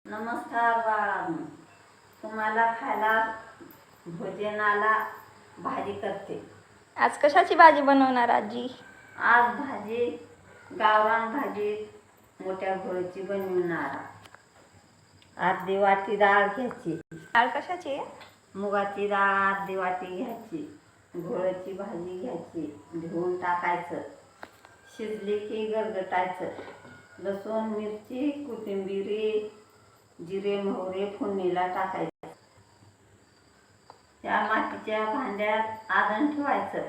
नमस्कार बाळांनो, तुम्हाला खायला भोजनाला भाजी करते। आज कशाची भाजी बनवणार आजी? आज भाजी गावरान भाजी मोठ्या घोळची बनवणार। अर्धी वाटी डाळ घ्यायची। डाळ कशाची आहे? मुगाची डाळ अर्धी वाटी घ्यायची। घोळची भाजी घ्यायची, धुवून टाकायचं, शिजली की गरगटायचं। लसूण मिरची कोथिंबीर जिरे मोहरे फोडणीला टाकायचं। त्या मातीच्या भांड्यात आदण ठेवायचं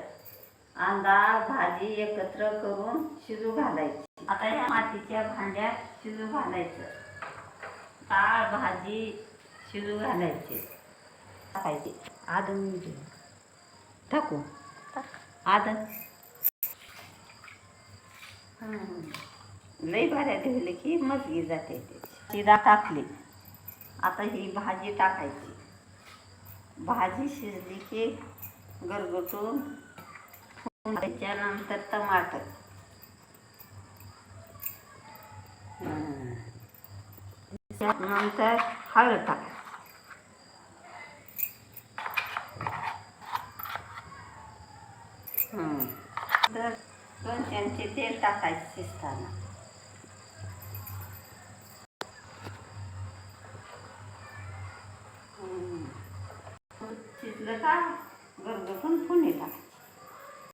आणि डाळ भाजी एकत्र करून शिजू घालायची। आता या मातीच्या भांड्यात शिजू घालायचं, डाळ भाजी शिजू घालायची, टाकायची आदण टाकू आदण लई भाऱ्या ठेवली की मजगी जाते। शिरा टाकली, आता ही भाजी टाकायची। भाजी शिजली की गरगटून त्याच्यानंतर टमाटर, त्यानंतर हळद टाकायची, तर 2 चमचे तेल टाकायचे शिजताना। शिजलं का गरगटून फोडणी टाकायची।